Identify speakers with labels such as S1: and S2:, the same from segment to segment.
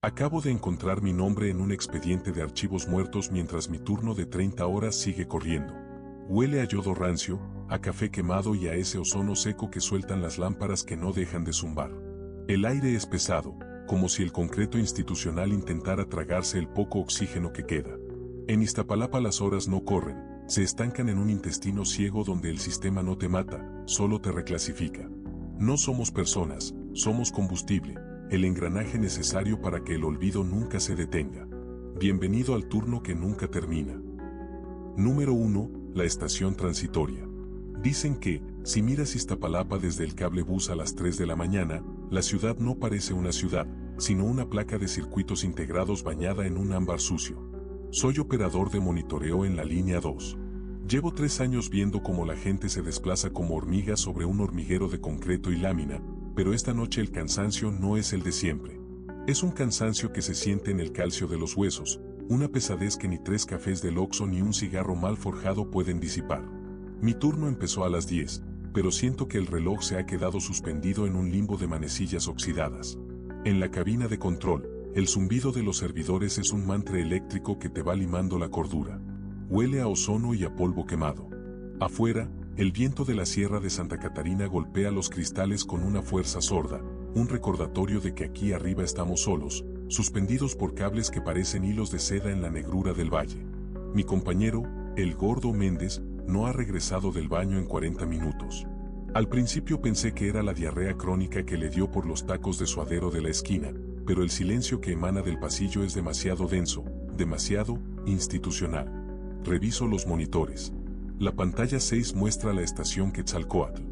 S1: Acabo de encontrar mi nombre en un expediente de archivos muertos mientras mi turno de 30 horas sigue corriendo. Huele a yodo rancio, a café quemado y a ese ozono seco que sueltan las lámparas que no dejan de zumbar. El aire es pesado, como si el concreto institucional intentara tragarse el poco oxígeno que queda. En Iztapalapa las horas no corren, se estancan en un intestino ciego donde el sistema no te mata, solo te reclasifica. No somos personas, somos combustible, el engranaje necesario para que el olvido nunca se detenga. Bienvenido al turno que nunca termina. Número 1. La estación transitoria. Dicen que, si miras Iztapalapa desde el cablebús a las 3 de la mañana, la ciudad no parece una ciudad, sino una placa de circuitos integrados bañada en un ámbar sucio. Soy operador de monitoreo en la línea 2. Llevo 3 años viendo cómo la gente se desplaza como hormigas sobre un hormiguero de concreto y lámina, pero esta noche el cansancio no es el de siempre. Es un cansancio que se siente en el calcio de los huesos, una pesadez que ni 3 cafés del Oxxo ni un cigarro mal forjado pueden disipar. Mi turno empezó a las 10, pero siento que el reloj se ha quedado suspendido en un limbo de manecillas oxidadas. En la cabina de control, el zumbido de los servidores es un mantra eléctrico que te va limando la cordura. Huele a ozono y a polvo quemado. Afuera, el viento de la Sierra de Santa Catarina golpea los cristales con una fuerza sorda, un recordatorio de que aquí arriba estamos solos, suspendidos por cables que parecen hilos de seda en la negrura del valle. Mi compañero, el Gordo Méndez, no ha regresado del baño en 40 minutos. Al principio pensé que era la diarrea crónica que le dio por los tacos de suadero de la esquina, pero el silencio que emana del pasillo es demasiado denso, demasiado institucional. Reviso los monitores. La pantalla 6 muestra la estación Quetzalcóatl.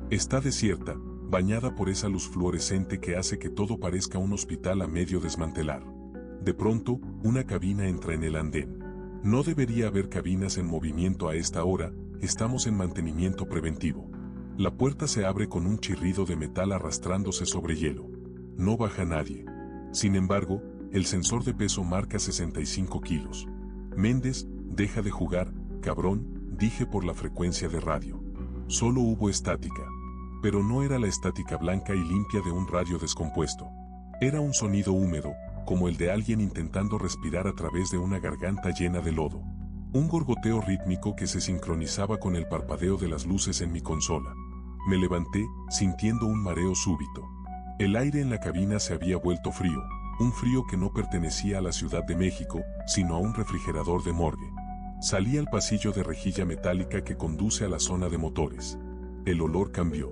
S1: Está desierta, bañada por esa luz fluorescente que hace que todo parezca un hospital a medio desmantelar. De pronto, una cabina entra en el andén. No debería haber cabinas en movimiento a esta hora, estamos en mantenimiento preventivo. La puerta se abre con un chirrido de metal arrastrándose sobre hielo. No baja nadie. Sin embargo, el sensor de peso marca 65 kilos. Méndez, deja de jugar, cabrón, dije por la frecuencia de radio. Solo hubo estática. Pero no era la estática blanca y limpia de un radio descompuesto. Era un sonido húmedo, como el de alguien intentando respirar a través de una garganta llena de lodo. Un gorgoteo rítmico que se sincronizaba con el parpadeo de las luces en mi consola. Me levanté, sintiendo un mareo súbito. El aire en la cabina se había vuelto frío, un frío que no pertenecía a la Ciudad de México, sino a un refrigerador de morgue. Salí al pasillo de rejilla metálica que conduce a la zona de motores. El olor cambió.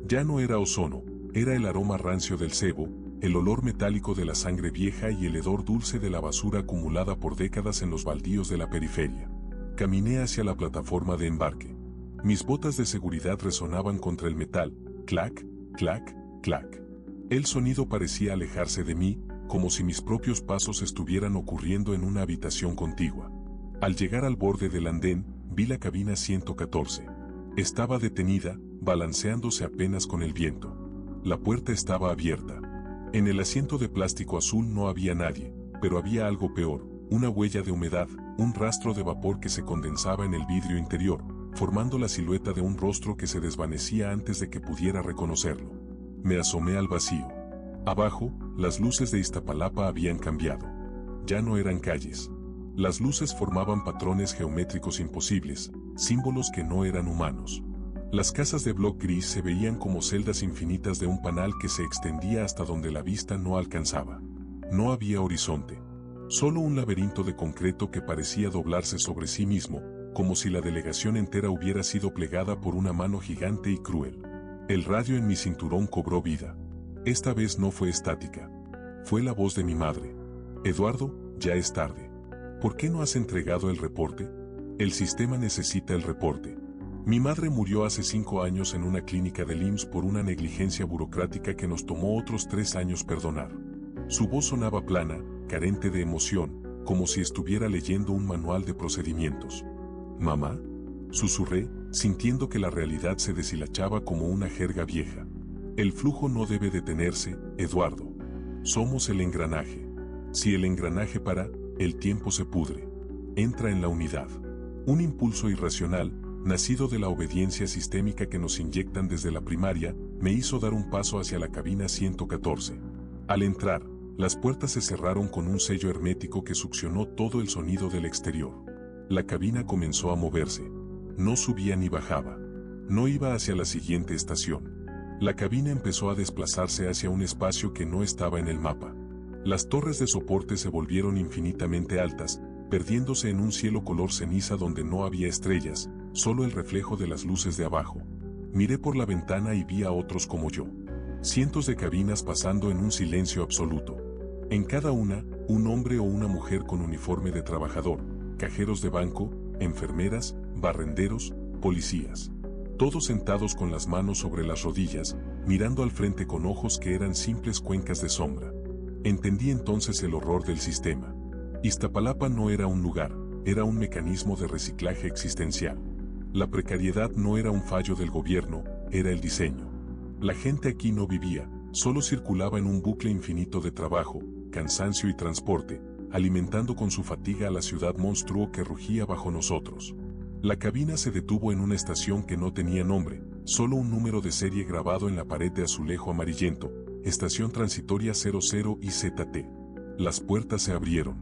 S1: Ya no era ozono, era el aroma rancio del cebo, el olor metálico de la sangre vieja y el hedor dulce de la basura acumulada por décadas en los baldíos de la periferia. Caminé hacia la plataforma de embarque. Mis botas de seguridad resonaban contra el metal, clac, clac, clac. El sonido parecía alejarse de mí, como si mis propios pasos estuvieran ocurriendo en una habitación contigua. Al llegar al borde del andén, vi la cabina 114. Estaba detenida, balanceándose apenas con el viento. La puerta estaba abierta. En el asiento de plástico azul no había nadie, pero había algo peor, una huella de humedad, un rastro de vapor que se condensaba en el vidrio interior, formando la silueta de un rostro que se desvanecía antes de que pudiera reconocerlo. Me asomé al vacío. Abajo, las luces de Iztapalapa habían cambiado. Ya no eran calles. Las luces formaban patrones geométricos imposibles, símbolos que no eran humanos. Las casas de bloc gris se veían como celdas infinitas de un panal que se extendía hasta donde la vista no alcanzaba. No había horizonte. Solo un laberinto de concreto que parecía doblarse sobre sí mismo, como si la delegación entera hubiera sido plegada por una mano gigante y cruel. El radio en mi cinturón cobró vida. Esta vez no fue estática. Fue la voz de mi madre. Eduardo, ya es tarde. ¿Por qué no has entregado el reporte? El sistema necesita el reporte. Mi madre murió hace 5 años en una clínica del IMSS por una negligencia burocrática que nos tomó otros 3 años perdonar. Su voz sonaba plana, carente de emoción, como si estuviera leyendo un manual de procedimientos. ¿Mamá? Susurré, sintiendo que la realidad se deshilachaba como una jerga vieja. El flujo no debe detenerse, Eduardo. Somos el engranaje. Si el engranaje para, el tiempo se pudre. Entra en la unidad. Un impulso irracional, nacido de la obediencia sistémica que nos inyectan desde la primaria, me hizo dar un paso hacia la cabina 114. Al entrar, Las puertas se cerraron con un sello hermético que succionó todo el sonido del exterior. La cabina comenzó a moverse. No subía ni bajaba. No iba hacia la siguiente estación. La cabina empezó a desplazarse hacia un espacio que no estaba en el mapa. Las torres de soporte se volvieron infinitamente altas, perdiéndose en un cielo color ceniza donde no había estrellas, solo el reflejo de las luces de abajo. Miré por la ventana y vi a otros como yo. Cientos de cabinas pasando en un silencio absoluto. En cada una, un hombre o una mujer con uniforme de trabajador, cajeros de banco, enfermeras, barrenderos, policías. Todos sentados con las manos sobre las rodillas, mirando al frente con ojos que eran simples cuencas de sombra. Entendí entonces el horror del sistema. Iztapalapa no era un lugar, era un mecanismo de reciclaje existencial. La precariedad no era un fallo del gobierno, era el diseño. La gente aquí no vivía, solo circulaba en un bucle infinito de trabajo, cansancio y transporte, alimentando con su fatiga a la ciudad monstruo que rugía bajo nosotros. La cabina se detuvo en una estación que no tenía nombre, solo un número de serie grabado en la pared de azulejo amarillento, estación transitoria 00 y ZT. Las puertas se abrieron.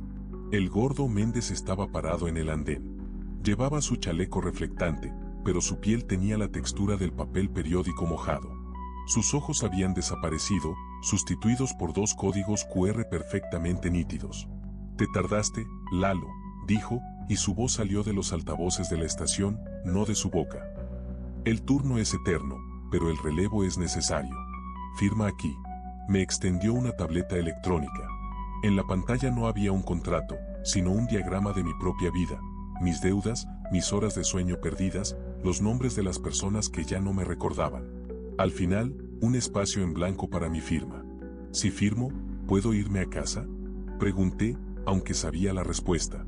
S1: El gordo Méndez estaba parado en el andén. Llevaba su chaleco reflectante, pero su piel tenía la textura del papel periódico mojado. Sus ojos habían desaparecido, sustituidos por dos códigos QR perfectamente nítidos. «Te tardaste, Lalo», dijo, y su voz salió de los altavoces de la estación, no de su boca. «El turno es eterno, pero el relevo es necesario. Firma aquí». Me extendió una tableta electrónica. En la pantalla no había un contrato, sino un diagrama de mi propia vida, mis deudas, mis horas de sueño perdidas, los nombres de las personas que ya no me recordaban. Al final, un espacio en blanco para mi firma. Si firmo, ¿puedo irme a casa?, pregunté, aunque sabía la respuesta.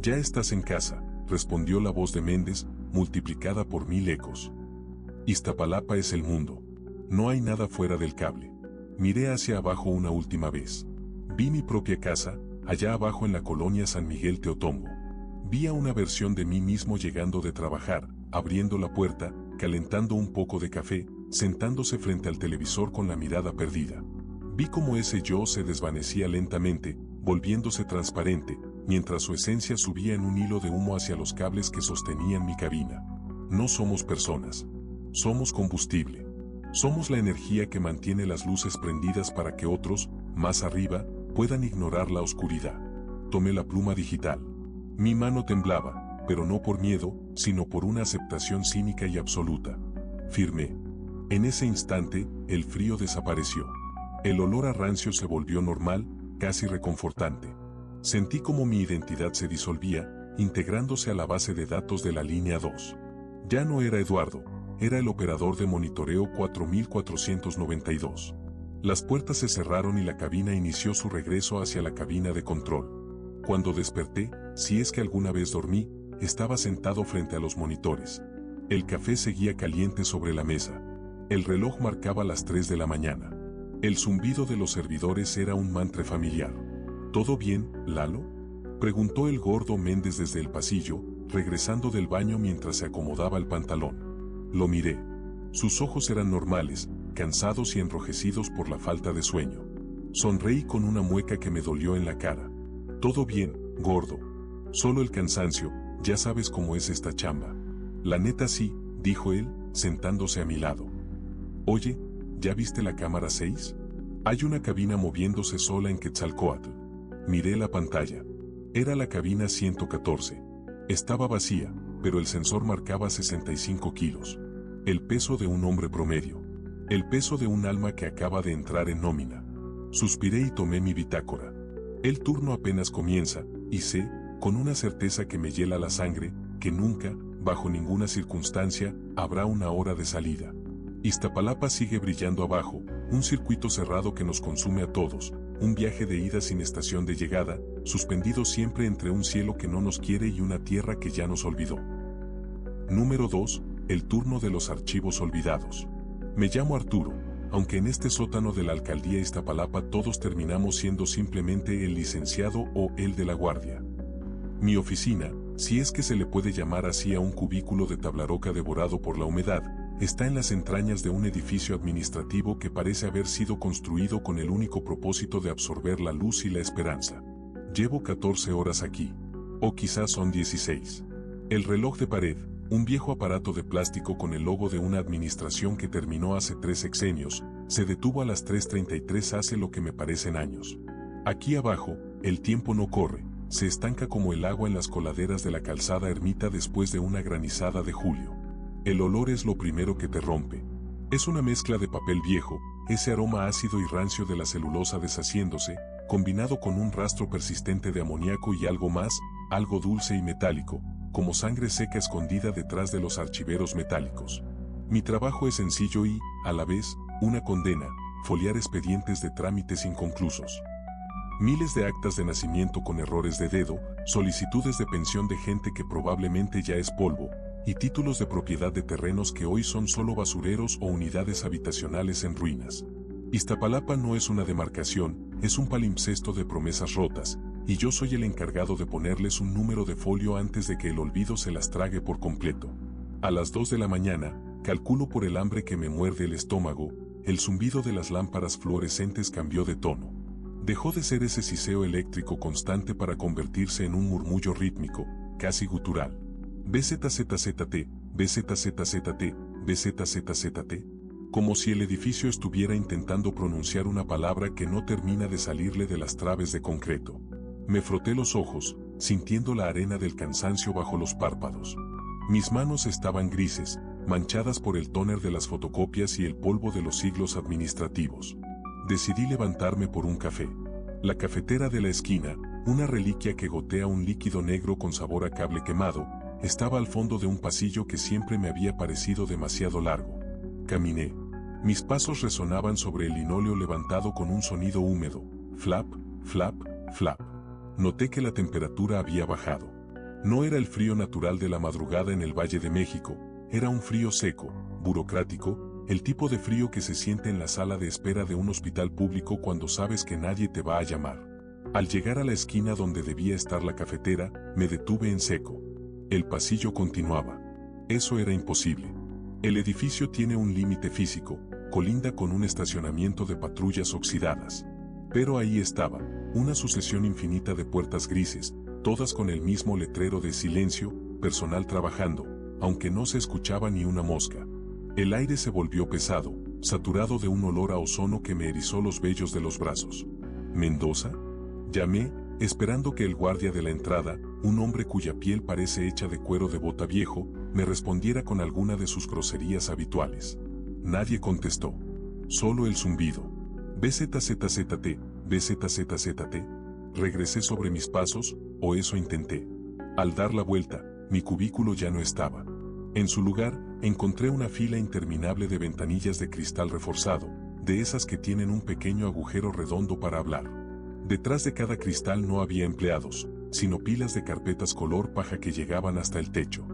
S1: «Ya estás en casa», respondió la voz de Méndez, multiplicada por 1000 ecos. «Iztapalapa es el mundo. No hay nada fuera del cable». Miré hacia abajo una última vez. Vi mi propia casa, allá abajo en la colonia San Miguel Teotongo. Vi a una versión de mí mismo llegando de trabajar, abriendo la puerta, calentando un poco de café, sentándose frente al televisor con la mirada perdida. Vi cómo ese yo se desvanecía lentamente, volviéndose transparente, mientras su esencia subía en un hilo de humo hacia los cables que sostenían mi cabina. No somos personas. Somos combustible. Somos la energía que mantiene las luces prendidas para que otros, más arriba, puedan ignorar la oscuridad. Tomé la pluma digital. Mi mano temblaba, pero no por miedo, sino por una aceptación cínica y absoluta. Firmé. En ese instante, el frío desapareció. El olor a rancio se volvió normal, casi reconfortante. Sentí como mi identidad se disolvía, integrándose a la base de datos de la línea 2. Ya no era Eduardo. Era el operador de monitoreo 4492. Las puertas se cerraron y la cabina inició su regreso hacia la cabina de control. Cuando desperté, si es que alguna vez dormí, estaba sentado frente a los monitores. El café seguía caliente sobre la mesa. El reloj marcaba las 3 de la mañana. El zumbido de los servidores era un mantra familiar. «¿Todo bien, Lalo?», preguntó el gordo Méndez desde el pasillo, regresando del baño mientras se acomodaba el pantalón. Lo miré. Sus ojos eran normales, cansados y enrojecidos por la falta de sueño. Sonreí con una mueca que me dolió en la cara. «Todo bien, gordo. Solo el cansancio, ya sabes cómo es esta chamba». «La neta sí», dijo él, sentándose a mi lado. «Oye, ¿ya viste la cámara 6? Hay una cabina moviéndose sola en Quetzalcóatl». Miré la pantalla. Era la cabina 114. Estaba vacía, pero el sensor marcaba 65 kilos. El peso de un hombre promedio. El peso de un alma que acaba de entrar en nómina. Suspiré y tomé mi bitácora. El turno apenas comienza, y sé, con una certeza que me hiela la sangre, que nunca, bajo ninguna circunstancia, habrá una hora de salida. Iztapalapa sigue brillando abajo, un circuito cerrado que nos consume a todos, un viaje de ida sin estación de llegada, suspendido siempre entre un cielo que no nos quiere y una tierra que ya nos olvidó. Número 2. El turno de los archivos olvidados. Me llamo Arturo, aunque en este sótano de la alcaldía Iztapalapa todos terminamos siendo simplemente el licenciado o el de la guardia. Mi oficina, si es que se le puede llamar así a un cubículo de tablaroca devorado por la humedad, está en las entrañas de un edificio administrativo que parece haber sido construido con el único propósito de absorber la luz y la esperanza. Llevo 14 horas aquí. O quizás son 16. El reloj de pared, un viejo aparato de plástico con el logo de una administración que terminó hace 3 sexenios, se detuvo a las 3:33 hace lo que me parecen años. Aquí abajo, el tiempo no corre, se estanca como el agua en las coladeras de la calzada Ermita después de una granizada de julio. El olor es lo primero que te rompe. Es una mezcla de papel viejo, ese aroma ácido y rancio de la celulosa deshaciéndose, combinado con un rastro persistente de amoníaco y algo más, algo dulce y metálico, como sangre seca escondida detrás de los archiveros metálicos. Mi trabajo es sencillo y, a la vez, una condena, foliar expedientes de trámites inconclusos. Miles de actas de nacimiento con errores de dedo, solicitudes de pensión de gente que probablemente ya es polvo, y títulos de propiedad de terrenos que hoy son solo basureros o unidades habitacionales en ruinas. Iztapalapa no es una demarcación, es un palimpsesto de promesas rotas, y yo soy el encargado de ponerles un número de folio antes de que el olvido se las trague por completo. A las 2 de la mañana, calculo por el hambre que me muerde el estómago, el zumbido de las lámparas fluorescentes cambió de tono. Dejó de ser ese siseo eléctrico constante para convertirse en un murmullo rítmico, casi gutural. BZZZT, BZZZT, BZZZT, como si el edificio estuviera intentando pronunciar una palabra que no termina de salirle de las traves de concreto. Me froté los ojos, sintiendo la arena del cansancio bajo los párpados. Mis manos estaban grises, manchadas por el tóner de las fotocopias y el polvo de los siglos administrativos. Decidí levantarme por un café. La cafetera de la esquina, una reliquia que gotea un líquido negro con sabor a cable quemado, estaba al fondo de un pasillo que siempre me había parecido demasiado largo. Caminé. Mis pasos resonaban sobre el linóleo levantado con un sonido húmedo, flap, flap, flap. Noté que la temperatura había bajado. No era el frío natural de la madrugada en el Valle de México, era un frío seco, burocrático, el tipo de frío que se siente en la sala de espera de un hospital público cuando sabes que nadie te va a llamar. Al llegar a la esquina donde debía estar la cafetera, me detuve en seco. El pasillo continuaba. Eso era imposible. El edificio tiene un límite físico, colinda con un estacionamiento de patrullas oxidadas. Pero ahí estaba, una sucesión infinita de puertas grises, todas con el mismo letrero de silencio, personal trabajando, aunque no se escuchaba ni una mosca. El aire se volvió pesado, saturado de un olor a ozono que me erizó los vellos de los brazos. ¿Mendoza? Llamé, esperando que el guardia de la entrada, un hombre cuya piel parece hecha de cuero de bota viejo, me respondiera con alguna de sus groserías habituales. Nadie contestó. Solo el zumbido. BZZZT, BZZZT. Regresé sobre mis pasos, o eso intenté. Al dar la vuelta, mi cubículo ya no estaba. En su lugar, encontré una fila interminable de ventanillas de cristal reforzado, de esas que tienen un pequeño agujero redondo para hablar. Detrás de cada cristal no había empleados, sino pilas de carpetas color paja que llegaban hasta el techo.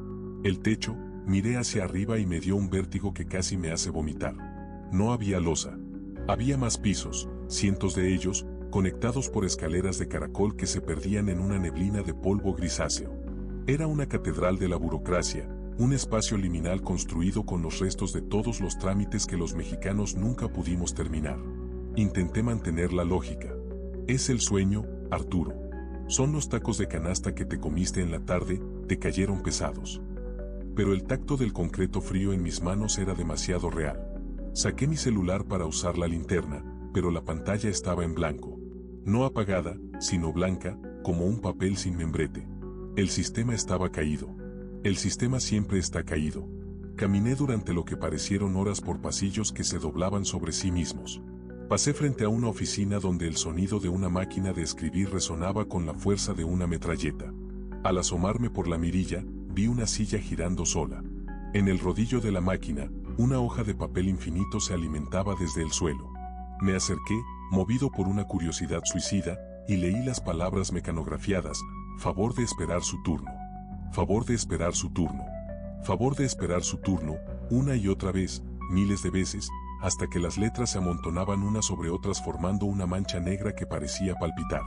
S1: El techo, miré hacia arriba y me dio un vértigo que casi me hace vomitar. No había losa. Había más pisos, cientos de ellos, conectados por escaleras de caracol que se perdían en una neblina de polvo grisáceo. Era una catedral de la burocracia, un espacio liminal construido con los restos de todos los trámites que los mexicanos nunca pudimos terminar. Intenté mantener la lógica. Es el sueño, Arturo. Son los tacos de canasta que te comiste en la tarde, te cayeron pesados. Pero el tacto del concreto frío en mis manos era demasiado real. Saqué mi celular para usar la linterna, pero la pantalla estaba en blanco. No apagada, sino blanca, como un papel sin membrete. El sistema estaba caído. El sistema siempre está caído. Caminé durante lo que parecieron horas por pasillos que se doblaban sobre sí mismos. Pasé frente a una oficina donde el sonido de una máquina de escribir resonaba con la fuerza de una metralleta. Al asomarme por la mirilla, vi una silla girando sola. En el rodillo de la máquina, una hoja de papel infinito se alimentaba desde el suelo. Me acerqué, movido por una curiosidad suicida, y leí las palabras mecanografiadas: favor de esperar su turno. Favor de esperar su turno. Favor de esperar su turno, una y otra vez, miles de veces, hasta que las letras se amontonaban unas sobre otras formando una mancha negra que parecía palpitar.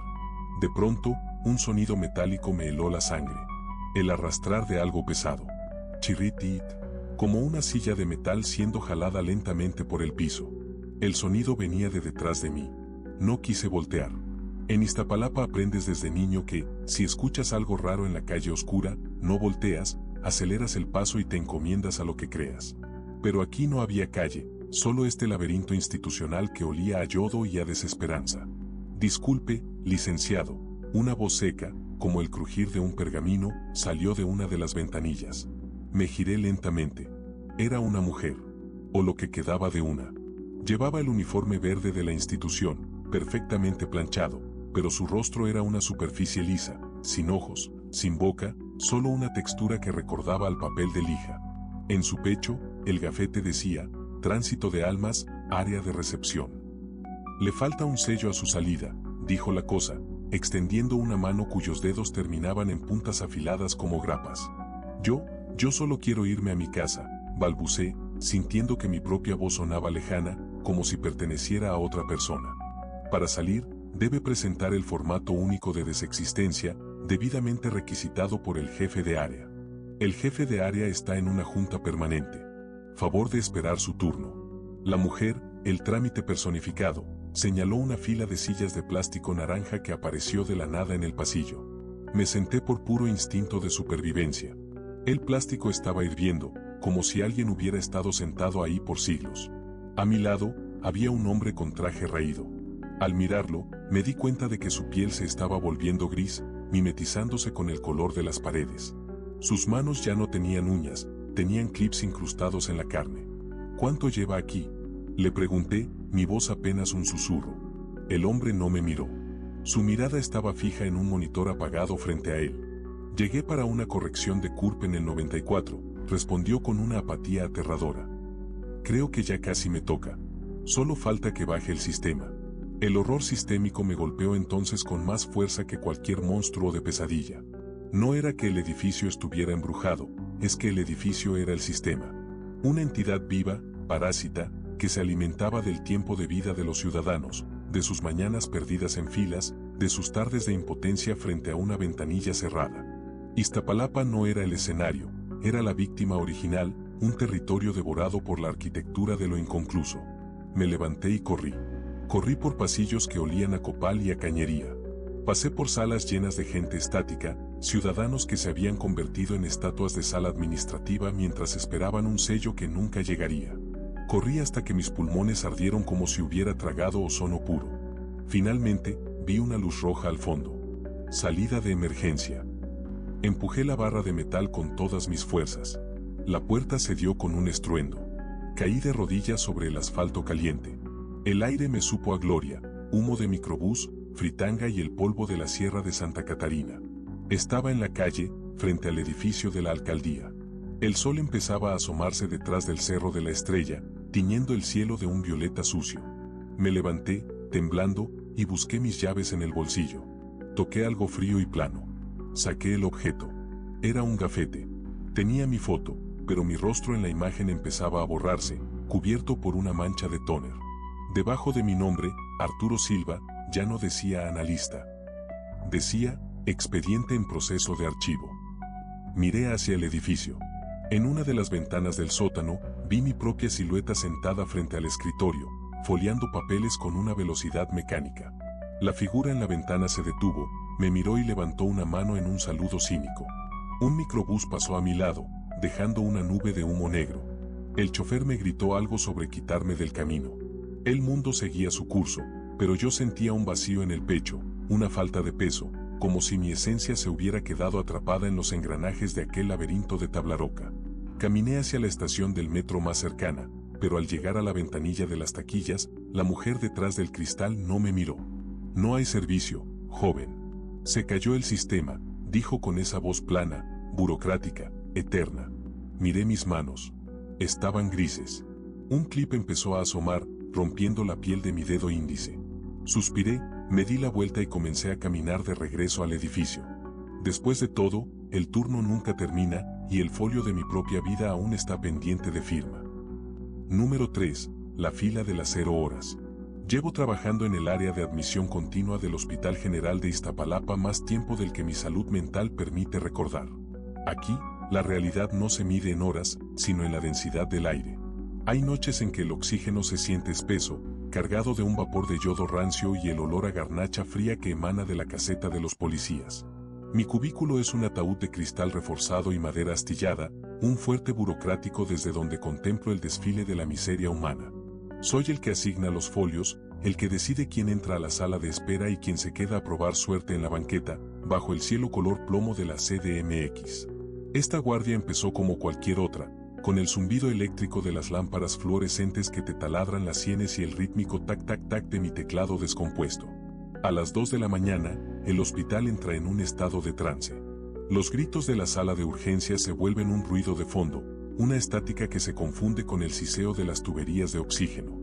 S1: De pronto, un sonido metálico me heló la sangre. El arrastrar de algo pesado. Chirritit. como una silla de metal siendo jalada lentamente por el piso. El sonido venía de detrás de mí. No quise voltear. En Iztapalapa aprendes desde niño que, si escuchas algo raro en la calle oscura, no volteas, aceleras el paso y te encomiendas a lo que creas. Pero aquí no había calle, solo este laberinto institucional que olía a yodo y a desesperanza. Disculpe, licenciado. Una voz seca, como el crujir de un pergamino, salió de una de las ventanillas. Me giré lentamente. Era una mujer. O lo que quedaba de una. Llevaba el uniforme verde de la institución, perfectamente planchado, pero su rostro era una superficie lisa, sin ojos, sin boca, solo una textura que recordaba al papel de lija. En su pecho, el gafete decía, Tránsito de Almas, área de recepción. Le falta un sello a su salida, dijo la cosa, extendiendo una mano cuyos dedos terminaban en puntas afiladas como grapas. Yo solo quiero irme a mi casa, balbucé, sintiendo que mi propia voz sonaba lejana, como si perteneciera a otra persona. Para salir, debe presentar el formato único de desexistencia, debidamente requisitado por el jefe de área. El jefe de área está en una junta permanente. Favor de esperar su turno. La mujer, el trámite personificado, señaló una fila de sillas de plástico naranja que apareció de la nada en el pasillo. Me senté por puro instinto de supervivencia. El plástico estaba hirviendo, como si alguien hubiera estado sentado ahí por siglos. A mi lado, había un hombre con traje raído. Al mirarlo, me di cuenta de que su piel se estaba volviendo gris, mimetizándose con el color de las paredes. Sus manos ya no tenían uñas, tenían clips incrustados en la carne. ¿Cuánto lleva aquí?, le pregunté, mi voz apenas un susurro. El hombre no me miró. Su mirada estaba fija en un monitor apagado frente a él. Llegué para una corrección de CURP en el 94, respondió con una apatía aterradora. Creo que ya casi me toca. Solo falta que baje el sistema. El horror sistémico me golpeó entonces con más fuerza que cualquier monstruo de pesadilla. No era que el edificio estuviera embrujado, es que el edificio era el sistema. Una entidad viva, parásita, que se alimentaba del tiempo de vida de los ciudadanos, de sus mañanas perdidas en filas, de sus tardes de impotencia frente a una ventanilla cerrada. Iztapalapa no era el escenario, era la víctima original, un territorio devorado por la arquitectura de lo inconcluso. Me levanté y corrí. Corrí por pasillos que olían a copal y a cañería. Pasé por salas llenas de gente estática, ciudadanos que se habían convertido en estatuas de sala administrativa mientras esperaban un sello que nunca llegaría. Corrí hasta que mis pulmones ardieron como si hubiera tragado ozono puro. Finalmente, vi una luz roja al fondo. Salida de emergencia. Empujé la barra de metal con todas mis fuerzas. La puerta cedió con un estruendo. Caí de rodillas sobre el asfalto caliente. El aire me supo a gloria, humo de microbús, fritanga y el polvo de la Sierra de Santa Catarina. Estaba en la calle, frente al edificio de la alcaldía. El sol empezaba a asomarse detrás del Cerro de la Estrella, tiñendo el cielo de un violeta sucio. Me levanté, temblando, y busqué mis llaves en el bolsillo. Toqué algo frío y plano. Saqué el objeto. Era un gafete. Tenía mi foto, pero mi rostro en la imagen empezaba a borrarse, cubierto por una mancha de tóner. Debajo de mi nombre, Arturo Silva, ya no decía analista. Decía, expediente en proceso de archivo. Miré hacia el edificio. En una de las ventanas del sótano, vi mi propia silueta sentada frente al escritorio, foliando papeles con una velocidad mecánica. La figura en la ventana se detuvo, me miró y levantó una mano en un saludo cínico. Un microbús pasó a mi lado, dejando una nube de humo negro. El chofer me gritó algo sobre quitarme del camino. El mundo seguía su curso, pero yo sentía un vacío en el pecho, una falta de peso, como si mi esencia se hubiera quedado atrapada en los engranajes de aquel laberinto de tabla roca. Caminé hacia la estación del metro más cercana, pero al llegar a la ventanilla de las taquillas, la mujer detrás del cristal no me miró. No hay servicio, joven. Se cayó el sistema, dijo con esa voz plana, burocrática, eterna. Miré mis manos. Estaban grises. Un clip empezó a asomar, rompiendo la piel de mi dedo índice. Suspiré, me di la vuelta y comencé a caminar de regreso al edificio. Después de todo, el turno nunca termina, y el folio de mi propia vida aún está pendiente de firma. Número 3. La fila de las 0 horas. Llevo trabajando en el área de admisión continua del Hospital General de Iztapalapa más tiempo del que mi salud mental permite recordar. Aquí, La realidad no se mide en horas, sino en la densidad del aire. Hay noches en que el oxígeno se siente espeso, cargado de un vapor de yodo rancio y el olor a garnacha fría que emana de la caseta de los policías. Mi cubículo es un ataúd de cristal reforzado y madera astillada, un fuerte burocrático desde donde contemplo el desfile de la miseria humana. Soy el que asigna los folios, el que decide quién entra a la sala de espera y quién se queda a probar suerte en la banqueta, bajo el cielo color plomo de la CDMX. Esta guardia empezó como cualquier otra, con el zumbido eléctrico de las lámparas fluorescentes que te taladran las sienes y el rítmico tac-tac-tac de mi teclado descompuesto. A las 2 de la mañana, el hospital entra en un estado de trance. Los gritos de la sala de urgencias se vuelven un ruido de fondo, una estática que se confunde con el siseo de las tuberías de oxígeno.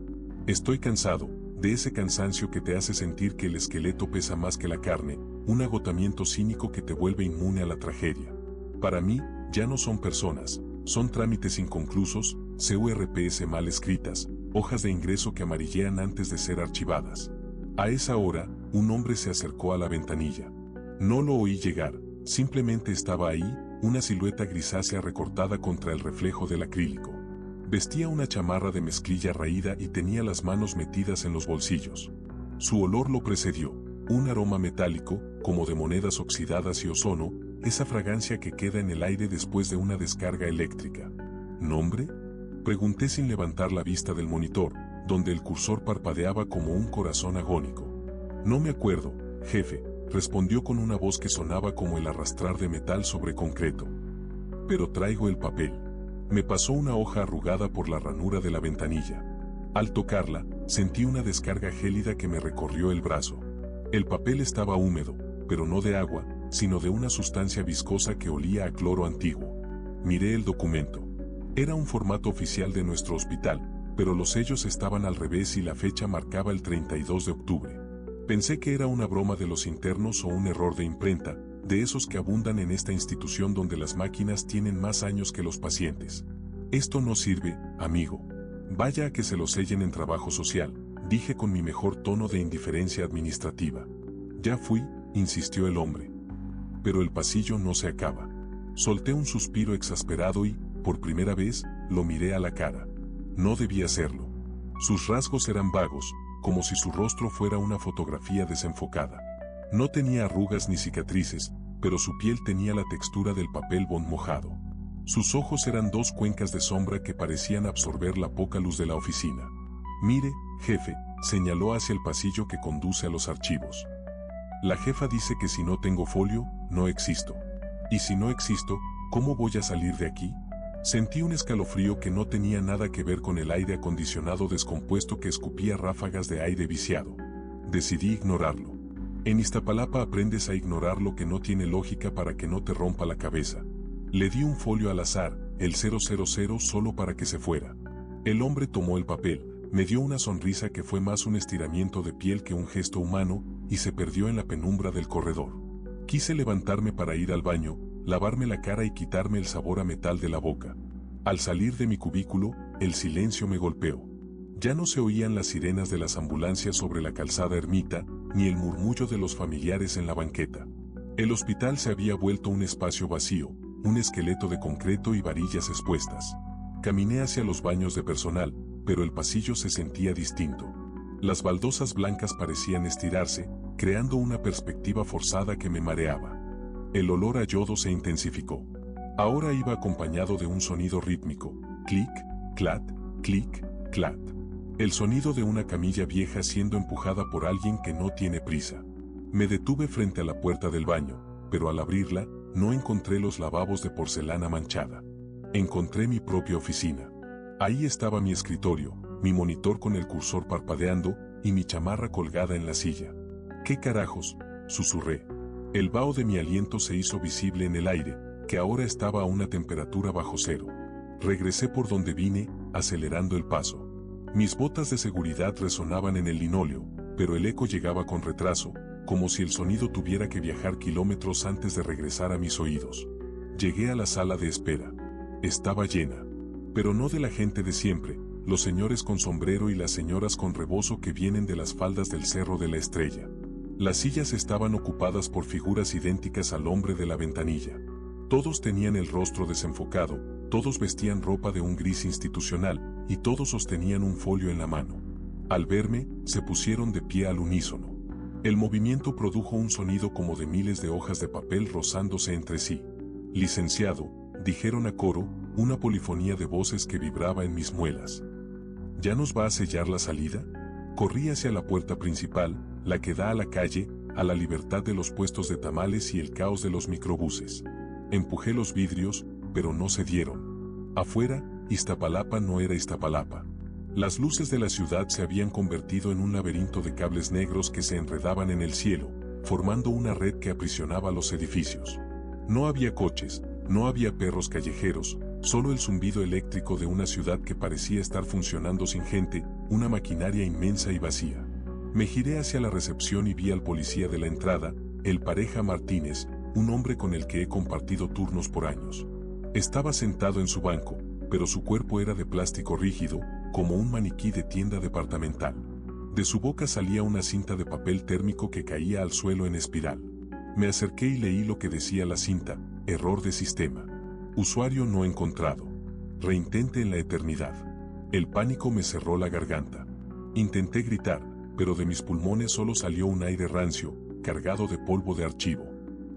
S1: Estoy cansado, de ese cansancio que te hace sentir que el esqueleto pesa más que la carne, un agotamiento cínico que te vuelve inmune a la tragedia. Para mí, ya no son personas, son trámites inconclusos, CURPS mal escritas, hojas de ingreso que amarillean antes de ser archivadas. A esa hora, un hombre se acercó a la ventanilla. No lo oí llegar, simplemente estaba ahí, una silueta grisácea recortada contra el reflejo del acrílico. Vestía una chamarra de mezclilla raída y tenía las manos metidas en los bolsillos. Su olor lo precedió, un aroma metálico, como de monedas oxidadas y ozono, esa fragancia que queda en el aire después de una descarga eléctrica. ¿Nombre? Pregunté sin levantar la vista del monitor, donde el cursor parpadeaba como un corazón agónico. No me acuerdo, jefe, respondió con una voz que sonaba como el arrastrar de metal sobre concreto. Pero traigo el papel. Me pasó una hoja arrugada por la ranura de la ventanilla. Al tocarla, sentí una descarga gélida que me recorrió el brazo. El papel estaba húmedo, pero no de agua, sino de una sustancia viscosa que olía a cloro antiguo. Miré el documento. Era un formato oficial de nuestro hospital, pero los sellos estaban al revés y la fecha marcaba el 32 de octubre. Pensé que era una broma de los internos o un error de imprenta, de esos que abundan en esta institución donde las máquinas tienen más años que los pacientes. Esto no sirve, amigo. Vaya a que se lo sellen en trabajo social, dije con mi mejor tono de indiferencia administrativa. Ya fui, insistió el hombre. Pero el pasillo no se acaba. Solté un suspiro exasperado y, por primera vez, lo miré a la cara. No debía hacerlo. Sus rasgos eran vagos, como si su rostro fuera una fotografía desenfocada. No tenía arrugas ni cicatrices, pero su piel tenía la textura del papel bond mojado. Sus ojos eran dos cuencas de sombra que parecían absorber la poca luz de la oficina. Mire, jefe, señaló hacia el pasillo que conduce a los archivos. La jefa dice que si no tengo folio, no existo. Y si no existo, ¿cómo voy a salir de aquí? Sentí un escalofrío que no tenía nada que ver con el aire acondicionado descompuesto que escupía ráfagas de aire viciado. Decidí ignorarlo. En Iztapalapa aprendes a ignorar lo que no tiene lógica para que no te rompa la cabeza. Le di un folio al azar, el 000 solo para que se fuera. El hombre tomó el papel, me dio una sonrisa que fue más un estiramiento de piel que un gesto humano, y se perdió en la penumbra del corredor. Quise levantarme para ir al baño, lavarme la cara y quitarme el sabor a metal de la boca. Al salir de mi cubículo, el silencio me golpeó. Ya no se oían las sirenas de las ambulancias sobre la calzada Ermita, ni el murmullo de los familiares en la banqueta. El hospital se había vuelto un espacio vacío, un esqueleto de concreto y varillas expuestas. Caminé hacia los baños de personal, pero el pasillo se sentía distinto. Las baldosas blancas parecían estirarse, creando una perspectiva forzada que me mareaba. El olor a yodo se intensificó. Ahora iba acompañado de un sonido rítmico, clic, clat, clic, clat. El sonido de una camilla vieja siendo empujada por alguien que no tiene prisa. Me detuve frente a la puerta del baño, pero al abrirla, no encontré los lavabos de porcelana manchada. Encontré mi propia oficina. Ahí estaba mi escritorio, mi monitor con el cursor parpadeando y mi chamarra colgada en la silla. ¿Qué carajos?, susurré. El vaho de mi aliento se hizo visible en el aire, que ahora estaba a una temperatura bajo cero. Regresé por donde vine, acelerando el paso. Mis botas de seguridad resonaban en el linóleo, pero el eco llegaba con retraso, como si el sonido tuviera que viajar kilómetros antes de regresar a mis oídos. Llegué a la sala de espera. Estaba llena. Pero no de la gente de siempre, los señores con sombrero y las señoras con rebozo que vienen de las faldas del Cerro de la Estrella. Las sillas estaban ocupadas por figuras idénticas al hombre de la ventanilla. Todos tenían el rostro desenfocado, todos vestían ropa de un gris institucional, y todos sostenían un folio en la mano. Al verme, se pusieron de pie al unísono. El movimiento produjo un sonido como de miles de hojas de papel rozándose entre sí. Licenciado, dijeron a coro, una polifonía de voces que vibraba en mis muelas. ¿Ya nos va a sellar la salida? Corrí hacia la puerta principal, la que da a la calle, a la libertad de los puestos de tamales y el caos de los microbuses. Empujé los vidrios, pero no cedieron. Afuera, Iztapalapa no era Iztapalapa. Las luces de la ciudad se habían convertido en un laberinto de cables negros que se enredaban en el cielo, formando una red que aprisionaba los edificios. No había coches, no había perros callejeros, solo el zumbido eléctrico de una ciudad que parecía estar funcionando sin gente, una maquinaria inmensa y vacía. Me giré hacia la recepción y vi al policía de la entrada, el Pareja Martínez, un hombre con el que he compartido turnos por años. Estaba sentado en su banco, pero su cuerpo era de plástico rígido, como un maniquí de tienda departamental. De su boca salía una cinta de papel térmico que caía al suelo en espiral. Me acerqué y leí lo que decía la cinta: error de sistema. Usuario no encontrado. Reintente en la eternidad. El pánico me cerró la garganta. Intenté gritar, pero de mis pulmones solo salió un aire rancio, cargado de polvo de archivo.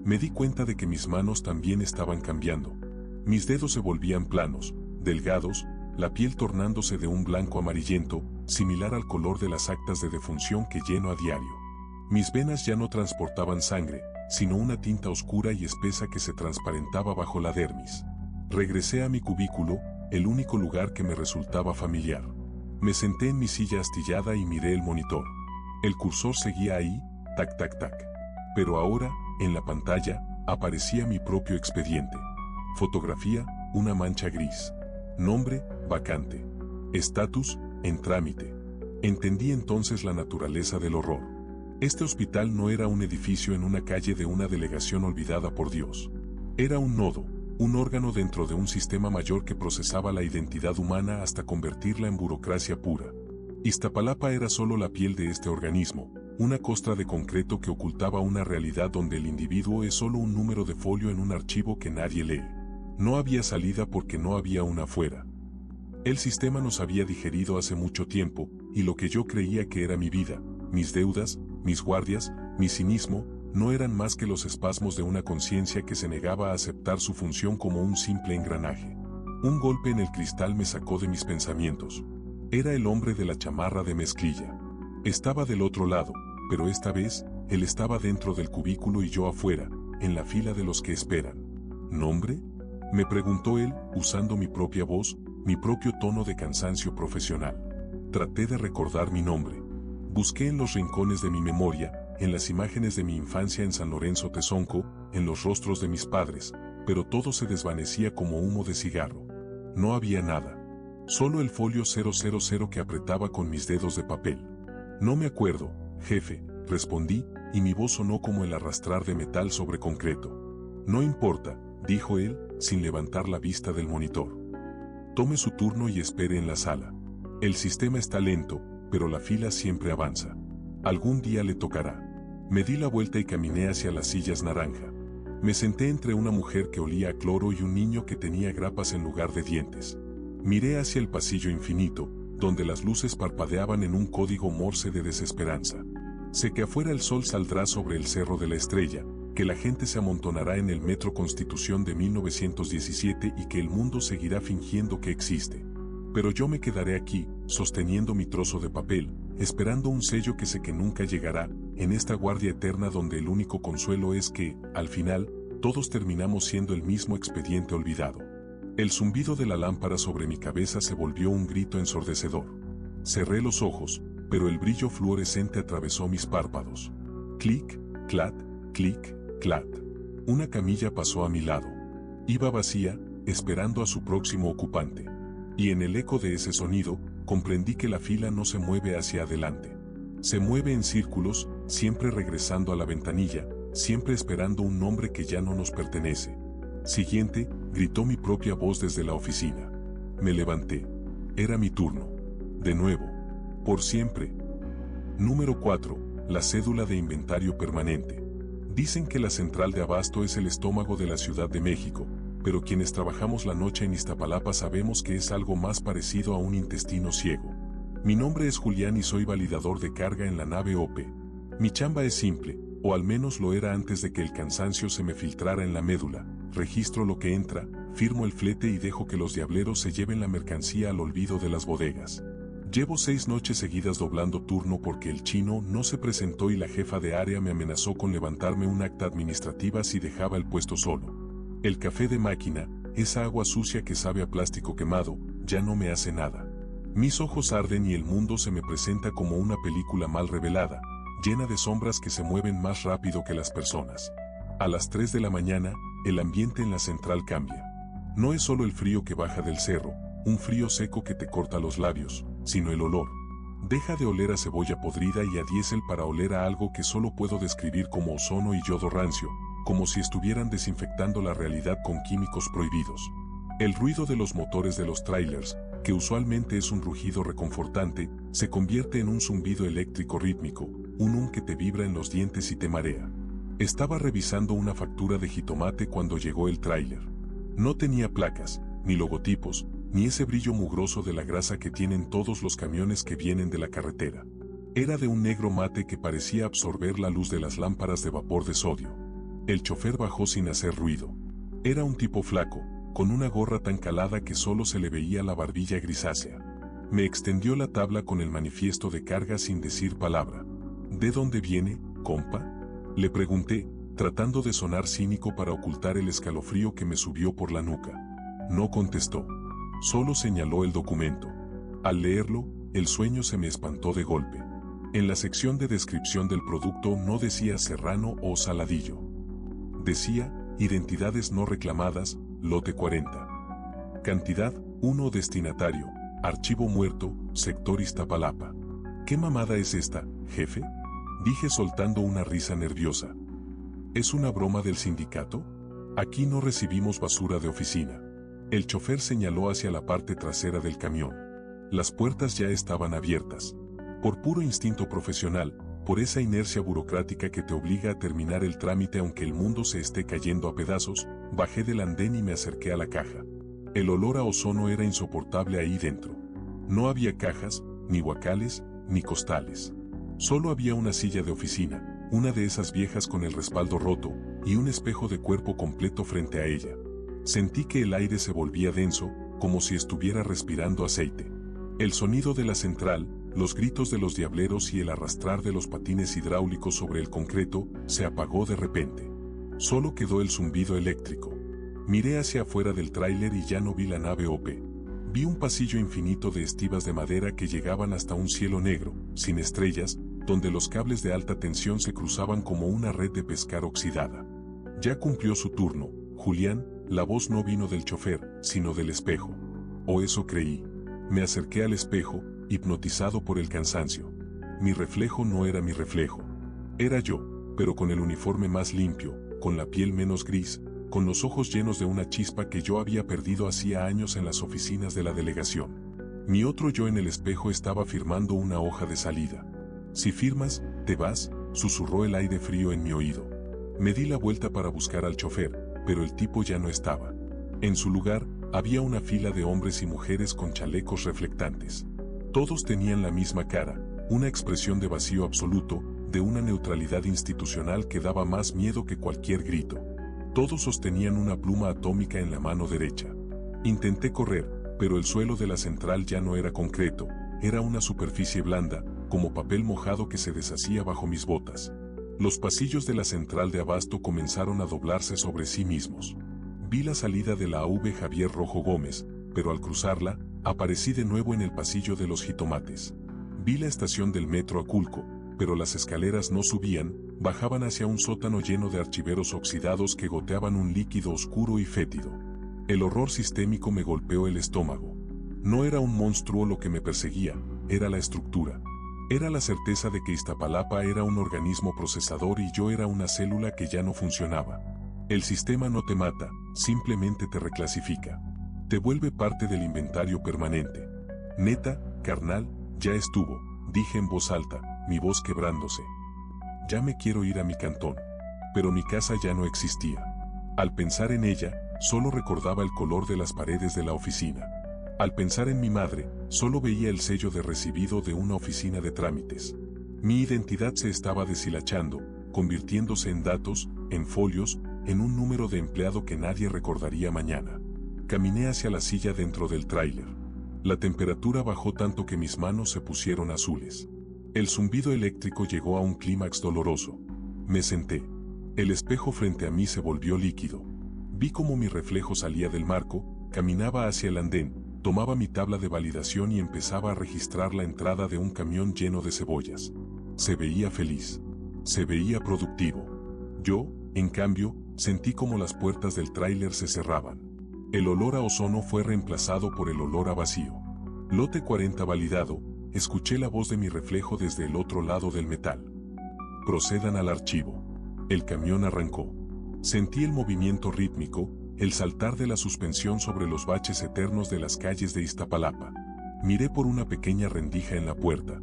S1: Me di cuenta de que mis manos también estaban cambiando. Mis dedos se volvían planos, delgados, la piel tornándose de un blanco amarillento, similar al color de las actas de defunción que lleno a diario. Mis venas ya no transportaban sangre, sino una tinta oscura y espesa que se transparentaba bajo la dermis. Regresé a mi cubículo, el único lugar que me resultaba familiar. Me senté en mi silla astillada y miré el monitor. El cursor seguía ahí, tac tac tac. Pero ahora, en la pantalla, aparecía mi propio expediente. Fotografía, una mancha gris. Nombre, vacante. Estatus, en trámite. Entendí entonces la naturaleza del horror. Este hospital no era un edificio en una calle de una delegación olvidada por Dios. Era un nodo, un órgano dentro de un sistema mayor que procesaba la identidad humana hasta convertirla en burocracia pura. Iztapalapa era solo la piel de este organismo, una costra de concreto que ocultaba una realidad donde el individuo es solo un número de folio en un archivo que nadie lee. No había salida porque no había una afuera. El sistema nos había digerido hace mucho tiempo, y lo que yo creía que era mi vida, mis deudas, mis guardias, mi cinismo, no eran más que los espasmos de una conciencia que se negaba a aceptar su función como un simple engranaje. Un golpe en el cristal me sacó de mis pensamientos. Era el hombre de la chamarra de mezclilla. Estaba del otro lado, pero esta vez, él estaba dentro del cubículo y yo afuera, en la fila de los que esperan. ¿Nombre?, me preguntó él, usando mi propia voz, mi propio tono de cansancio profesional. Traté de recordar mi nombre. Busqué en los rincones de mi memoria, en las imágenes de mi infancia en San Lorenzo Tezonco, en los rostros de mis padres, pero todo se desvanecía como humo de cigarro. No había nada. Solo el folio 000 que apretaba con mis dedos de papel. No me acuerdo, jefe, respondí, y mi voz sonó como el arrastrar de metal sobre concreto. No importa, dijo él, sin levantar la vista del monitor. Tome su turno y espere en la sala. El sistema está lento, pero la fila siempre avanza. Algún día le tocará. Me di la vuelta y caminé hacia las sillas naranja. Me senté entre una mujer que olía a cloro y un niño que tenía grapas en lugar de dientes. Miré hacia el pasillo infinito, donde las luces parpadeaban en un código morse de desesperanza. Sé que afuera el sol saldrá sobre el Cerro de la Estrella, que la gente se amontonará en el Metro Constitución de 1917 y que el mundo seguirá fingiendo que existe. Pero yo me quedaré aquí, sosteniendo mi trozo de papel, esperando un sello que sé que nunca llegará, en esta guardia eterna donde el único consuelo es que, al final, todos terminamos siendo el mismo expediente olvidado. El zumbido de la lámpara sobre mi cabeza se volvió un grito ensordecedor. Cerré los ojos, pero el brillo fluorescente atravesó mis párpados. Clic, clat, clic, clat. Una camilla pasó a mi lado. Iba vacía, esperando a su próximo ocupante. Y en el eco de ese sonido, comprendí que la fila no se mueve hacia adelante. Se mueve en círculos, siempre regresando a la ventanilla, siempre esperando un nombre que ya no nos pertenece. Siguiente, gritó mi propia voz desde la oficina. Me levanté. Era mi turno. De nuevo. Por siempre. Número 4. La cédula de inventario permanente. Dicen que la central de abasto es el estómago de la Ciudad de México, pero quienes trabajamos la noche en Iztapalapa sabemos que es algo más parecido a un intestino ciego. Mi nombre es Julián y soy validador de carga en la nave OP. Mi chamba es simple, o al menos lo era antes de que el cansancio se me filtrara en la médula. Registro lo que entra, firmo el flete y dejo que los diableros se lleven la mercancía al olvido de las bodegas. Llevo 6 noches seguidas doblando turno porque el chino no se presentó y la jefa de área me amenazó con levantarme un acta administrativa si dejaba el puesto solo. El café de máquina, esa agua sucia que sabe a plástico quemado, ya no me hace nada. Mis ojos arden y el mundo se me presenta como una película mal revelada, llena de sombras que se mueven más rápido que las personas. A las 3 de la mañana, el ambiente en la central cambia. No es solo el frío que baja del cerro, un frío seco que te corta los labios, sino el olor. Deja de oler a cebolla podrida y a diésel para oler a algo que solo puedo describir como ozono y yodo rancio, como si estuvieran desinfectando la realidad con químicos prohibidos. El ruido de los motores de los trailers, que usualmente es un rugido reconfortante, se convierte en un zumbido eléctrico rítmico, un que te vibra en los dientes y te marea. Estaba revisando una factura de jitomate cuando llegó el tráiler. No tenía placas, ni logotipos, ni ese brillo mugroso de la grasa que tienen todos los camiones que vienen de la carretera. Era de un negro mate que parecía absorber la luz de las lámparas de vapor de sodio. El chofer bajó sin hacer ruido. Era un tipo flaco, con una gorra tan calada que solo se le veía la barbilla grisácea. Me extendió la tabla con el manifiesto de carga sin decir palabra. ¿De dónde viene, compa?, le pregunté, tratando de sonar cínico para ocultar el escalofrío que me subió por la nuca. No contestó. Solo señaló el documento. Al leerlo, el sueño se me espantó de golpe. En la sección de descripción del producto no decía Serrano o Saladillo. Decía, identidades no reclamadas, lote 40. Cantidad, 1 destinatario, archivo muerto, sector Iztapalapa. ¿Qué mamada es esta, jefe?, dije soltando una risa nerviosa. ¿Es una broma del sindicato? Aquí no recibimos basura de oficina. El chofer señaló hacia la parte trasera del camión. Las puertas ya estaban abiertas. Por puro instinto profesional, por esa inercia burocrática que te obliga a terminar el trámite aunque el mundo se esté cayendo a pedazos, bajé del andén y me acerqué a la caja. El olor a ozono era insoportable ahí dentro. No había cajas, ni guacales, ni costales. Solo había una silla de oficina, una de esas viejas con el respaldo roto, y un espejo de cuerpo completo frente a ella. Sentí que el aire se volvía denso, como si estuviera respirando aceite. El sonido de la central, los gritos de los diableros y el arrastrar de los patines hidráulicos sobre el concreto, se apagó de repente. Solo quedó el zumbido eléctrico. Miré hacia afuera del tráiler y ya no vi la nave OP. Vi un pasillo infinito de estivas de madera que llegaban hasta un cielo negro, sin estrellas, donde los cables de alta tensión se cruzaban como una red de pescar oxidada. Ya cumplió su turno, Julián. La voz no vino del chofer, sino del espejo. O eso creí. Me acerqué al espejo, hipnotizado por el cansancio. Mi reflejo no era mi reflejo. Era yo, pero con el uniforme más limpio, con la piel menos gris, con los ojos llenos de una chispa que yo había perdido hacía años en las oficinas de la delegación. Mi otro yo en el espejo estaba firmando una hoja de salida. Si firmas, te vas, susurró el aire frío en mi oído. Me di la vuelta para buscar al chofer, pero el tipo ya no estaba. En su lugar, había una fila de hombres y mujeres con chalecos reflectantes. Todos tenían la misma cara, una expresión de vacío absoluto, de una neutralidad institucional que daba más miedo que cualquier grito. Todos sostenían una pluma atómica en la mano derecha. Intenté correr, pero el suelo de la central ya no era concreto, era una superficie blanda, como papel mojado que se deshacía bajo mis botas. Los pasillos de la central de abasto comenzaron a doblarse sobre sí mismos. Vi la salida de la AV Javier Rojo Gómez, pero al cruzarla, aparecí de nuevo en el pasillo de los jitomates. Vi la estación del metro Aculco, pero las escaleras no subían, bajaban hacia un sótano lleno de archiveros oxidados que goteaban un líquido oscuro y fétido. El horror sistémico me golpeó el estómago. No era un monstruo lo que me perseguía, era la estructura. Era la certeza de que Iztapalapa era un organismo procesador y yo era una célula que ya no funcionaba. El sistema no te mata, simplemente te reclasifica. Te vuelve parte del inventario permanente. Neta, carnal, ya estuvo, dije en voz alta, mi voz quebrándose. Ya me quiero ir a mi cantón. pero mi casa ya no existía. Al pensar en ella, solo recordaba el color de las paredes de la oficina. Al pensar en mi madre, solo veía el sello de recibido de una oficina de trámites. Mi identidad se estaba deshilachando, convirtiéndose en datos, en folios, en un número de empleado que nadie recordaría mañana. Caminé hacia la silla dentro del tráiler. La temperatura bajó tanto que mis manos se pusieron azules. El zumbido eléctrico llegó a un clímax doloroso. Me senté. El espejo frente a mí se volvió líquido. Vi cómo mi reflejo salía del marco, caminaba hacia el andén, tomaba mi tabla de validación y empezaba a registrar la entrada de un camión lleno de cebollas. Se veía feliz. Se veía productivo. Yo, en cambio, sentí como las puertas del tráiler se cerraban. El olor a ozono fue reemplazado por el olor a vacío. Lote 40 validado, escuché la voz de mi reflejo desde el otro lado del metal. Procedan al archivo. El camión arrancó. Sentí el movimiento rítmico, el saltar de la suspensión sobre los baches eternos de las calles de Iztapalapa. Miré por una pequeña rendija en la puerta.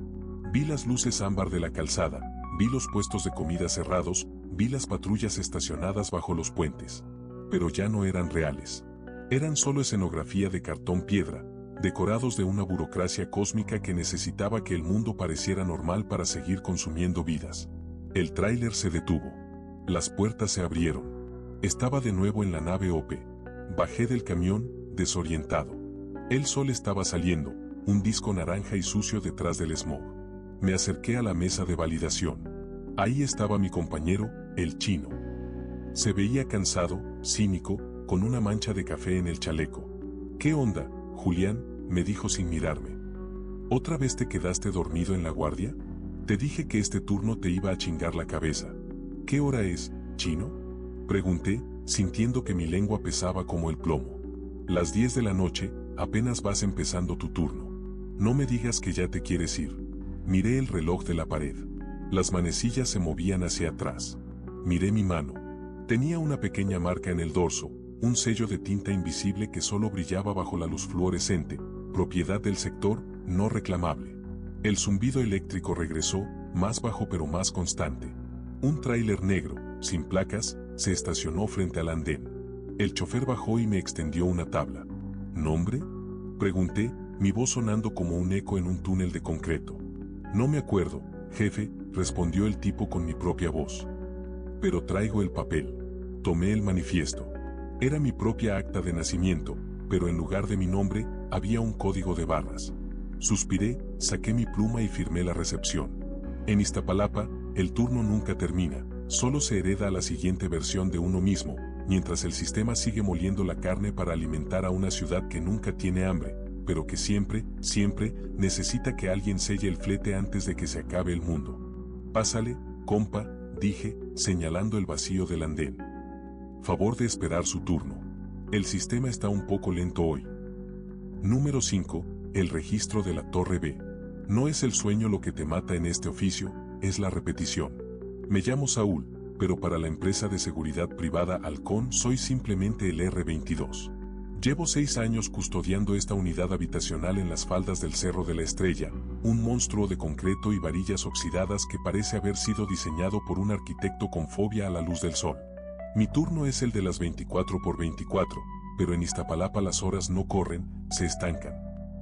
S1: Vi las luces ámbar de la calzada, vi los puestos de comida cerrados, vi las patrullas estacionadas bajo los puentes. Pero ya no eran reales. Eran solo escenografía de cartón piedra, decorados de una burocracia cósmica que necesitaba que el mundo pareciera normal para seguir consumiendo vidas. El tráiler se detuvo. Las puertas se abrieron. Estaba de nuevo en la nave OP. Bajé del camión, desorientado. El sol estaba saliendo, un disco naranja y sucio detrás del smog. Me acerqué a la mesa de validación. Ahí estaba mi compañero, el chino. Se veía cansado, cínico, con una mancha de café en el chaleco. ¿Qué onda, Julián?, me dijo sin mirarme. ¿Otra vez te quedaste dormido en la guardia? Te dije que este turno te iba a chingar la cabeza. ¿Qué hora es, chino?, pregunté, sintiendo que mi lengua pesaba como el plomo. Las 10 de la noche, apenas vas empezando tu turno. No me digas que ya te quieres ir. Miré el reloj de la pared. Las manecillas se movían hacia atrás. Miré mi mano. Tenía una pequeña marca en el dorso, un sello de tinta invisible que solo brillaba bajo la luz fluorescente, propiedad del sector, no reclamable. El zumbido eléctrico regresó, más bajo pero más constante. Un tráiler negro, sin placas, se estacionó frente al andén. El chofer bajó y me extendió una tabla. ¿Nombre?, pregunté, mi voz sonando como un eco en un túnel de concreto. No me acuerdo, jefe, respondió el tipo con mi propia voz. Pero traigo el papel. Tomé el manifiesto. Era mi propia acta de nacimiento, pero en lugar de mi nombre, había un código de barras. Suspiré, saqué mi pluma y firmé la recepción. En Iztapalapa, el turno nunca termina, solo se hereda a la siguiente versión de uno mismo, mientras el sistema sigue moliendo la carne para alimentar a una ciudad que nunca tiene hambre, pero que siempre, siempre, necesita que alguien selle el flete antes de que se acabe el mundo. Pásale, compa, dije, señalando el vacío del andén. Favor de esperar su turno. El sistema está un poco lento hoy. Número 5. El registro de la Torre B. No es el sueño lo que te mata en este oficio, es la repetición. Me llamo Saúl, pero para la empresa de seguridad privada Halcón soy simplemente el R22. Llevo 6 años custodiando esta unidad habitacional en las faldas del Cerro de la Estrella, un monstruo de concreto y varillas oxidadas que parece haber sido diseñado por un arquitecto con fobia a la luz del sol. Mi turno es el de las 24x24, pero en Iztapalapa las horas no corren, se estancan.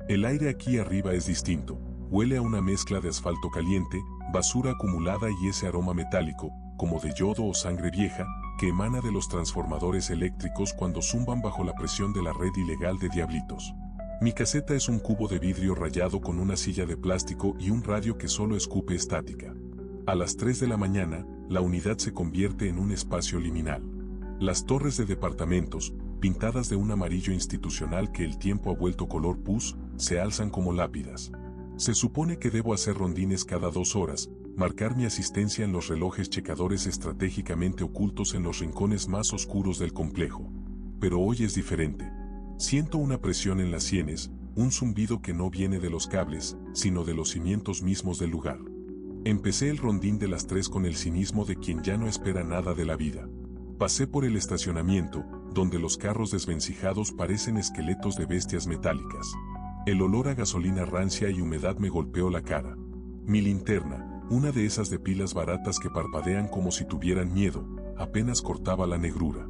S1: El aire aquí arriba es distinto, huele a una mezcla de asfalto caliente, basura acumulada y ese aroma metálico, como de yodo o sangre vieja, que emana de los transformadores eléctricos cuando zumban bajo la presión de la red ilegal de diablitos. Mi caseta es un cubo de vidrio rayado con una silla de plástico y un radio que solo escupe estática. A las 3 de la mañana, la unidad se convierte en un espacio liminal. Las torres de departamentos, pintadas de un amarillo institucional que el tiempo ha vuelto color pus, se alzan como lápidas. Se supone que debo hacer rondines cada 2 horas, marcar mi asistencia en los relojes checadores estratégicamente ocultos en los rincones más oscuros del complejo. Pero hoy es diferente. Siento una presión en las sienes, un zumbido que no viene de los cables, sino de los cimientos mismos del lugar. Empecé el rondín de las 3 con el cinismo de quien ya no espera nada de la vida. Pasé por el estacionamiento, donde los carros desvencijados parecen esqueletos de bestias metálicas. El olor a gasolina rancia y humedad me golpeó la cara. Mi linterna, una de esas de pilas baratas que parpadean como si tuvieran miedo, apenas cortaba la negrura.